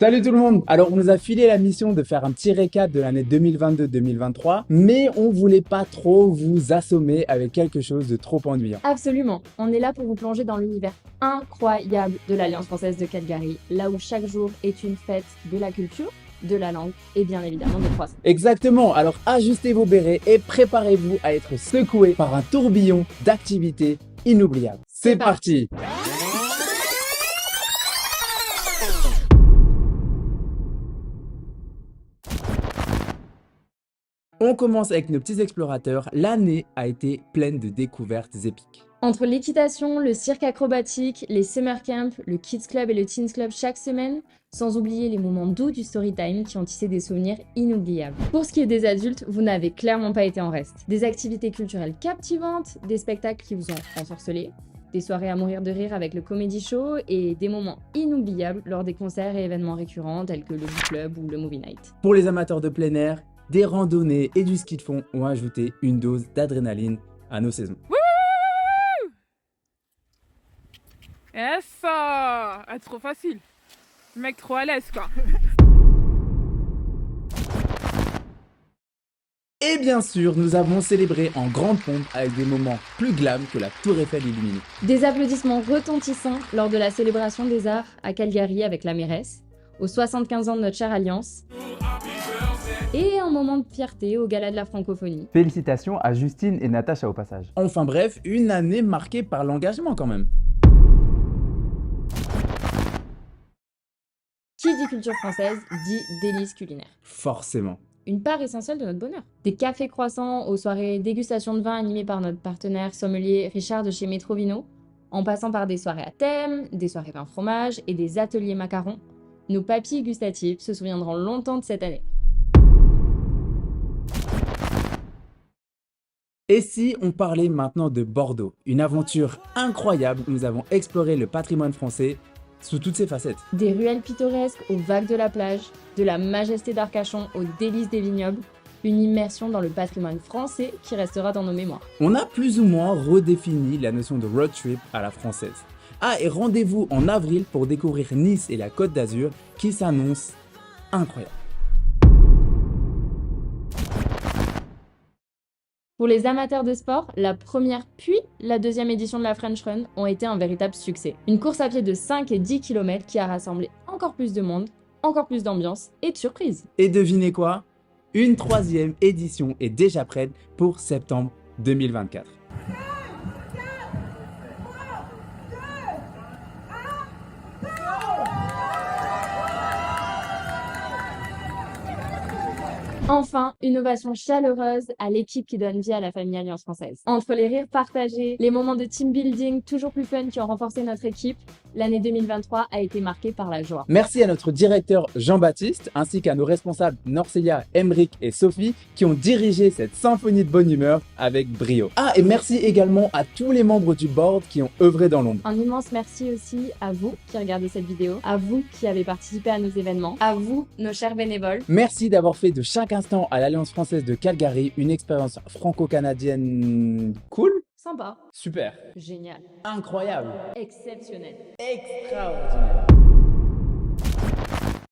Salut tout le monde! Alors on nous a filé la mission de faire un petit récap de l'année 2022-2023, mais on voulait pas trop vous assommer avec quelque chose de trop ennuyant. Absolument, on est là pour vous plonger dans l'univers incroyable de l'Alliance française de Calgary, là où chaque jour est une fête de la culture, de la langue et bien évidemment des croissants. Exactement, alors ajustez vos bérets et préparez-vous à être secoués par un tourbillon d'activités inoubliables. C'est parti! On commence avec nos petits explorateurs. L'année a été pleine de découvertes épiques. Entre l'équitation, le cirque acrobatique, les summer camps, le kids club et le teens club chaque semaine, sans oublier les moments doux du storytime qui ont tissé des souvenirs inoubliables. Pour ce qui est des adultes, vous n'avez clairement pas été en reste. Des activités culturelles captivantes, des spectacles qui vous ont ensorcelé, des soirées à mourir de rire avec le comedy show et des moments inoubliables lors des concerts et événements récurrents tels que le book club ou le movie night. Pour les amateurs de plein air, des randonnées et du ski de fond ont ajouté une dose d'adrénaline à nos saisons. Eh ça! Ah, trop facile. Le mec trop à l'aise quoi. Et bien sûr, nous avons célébré en grande pompe avec des moments plus glam que la Tour Eiffel illuminée. Des applaudissements retentissants lors de la célébration des arts à Calgary avec la mairesse, aux 75 ans de notre chère Alliance, et un moment de fierté au Gala de la francophonie. Félicitations à Justine et Natacha au passage. Enfin bref, une année marquée par l'engagement quand même. Qui dit culture française dit délices culinaires. Forcément. Une part essentielle de notre bonheur. Des cafés croissants aux soirées dégustation de vin animées par notre partenaire sommelier Richard de chez Metrovino, en passant par des soirées à thème, des soirées vin fromage et des ateliers macarons, nos papilles gustatives se souviendront longtemps de cette année. Et si on parlait maintenant de Bordeaux, une aventure incroyable où nous avons exploré le patrimoine français sous toutes ses facettes. Des ruelles pittoresques aux vagues de la plage, de la majesté d'Arcachon aux délices des vignobles, une immersion dans le patrimoine français qui restera dans nos mémoires. On a plus ou moins redéfini la notion de road trip à la française. Ah, et rendez-vous en avril pour découvrir Nice et la Côte d'Azur qui s'annoncent incroyables. Pour les amateurs de sport, la première puis la deuxième édition de la French Run ont été un véritable succès. Une course à pied de 5 et 10 km qui a rassemblé encore plus de monde, encore plus d'ambiance et de surprises. Et devinez quoi? Une troisième édition est déjà prête pour septembre 2024. Enfin, une ovation chaleureuse à l'équipe qui donne vie à la famille Alliance française. Entre les rires partagés, les moments de team building toujours plus fun qui ont renforcé notre équipe, l'année 2023 a été marquée par la joie. Merci à notre directeur Jean-Baptiste, ainsi qu'à nos responsables Norcelia, Emeric et Sophie, qui ont dirigé cette symphonie de bonne humeur avec brio. Ah, et merci également à tous les membres du board qui ont œuvré dans l'ombre. Un immense merci aussi à vous qui regardez cette vidéo, à vous qui avez participé à nos événements, à vous, nos chers bénévoles. Merci d'avoir fait de chaque instant à l'Alliance française de Calgary une expérience franco-canadienne cool. Sympa. Super. Génial. Incroyable. Exceptionnel. Extraordinaire.